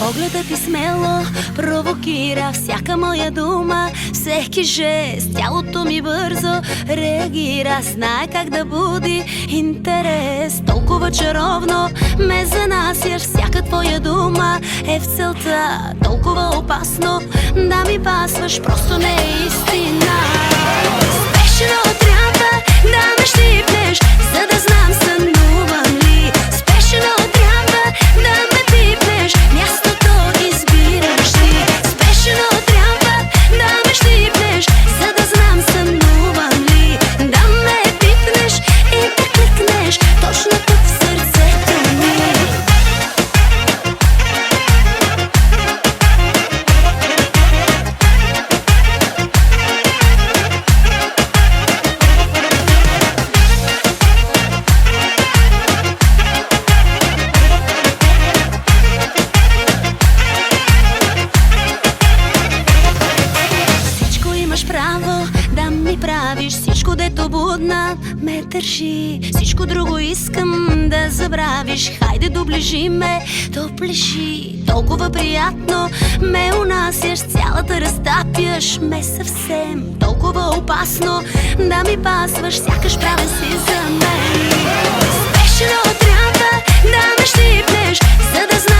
Погледът ти смело провокира всяка моя дума, всеки жест, тялото ми бързо реагира. Знае как да буди интерес, толкова чаровно ме занасяш. Всяка твоя дума е в целта, толкова опасно да ми пасваш, просто не е истина. Спешно трябва да ме щипнеш, за да знам сънувам ли. Спешно трябва да ме пипнеш, мястото избираш ли. Спешно трябва да ме щипнеш, за да знам сънувам ли. Да ме пипнеш и да кликнеш точно тук в сърцето ми. Право да ми правиш всичко, дето будна ме държи. Всичко друго искам да забравиш. Хайде доближи ме, доближи. Толкова приятно ме унасяш, цялата разтапяш ме съвсем. Толкова опасно да ми пасваш, сякаш правен си за мен. Спешно трябва да ме щипнеш, за да знаеш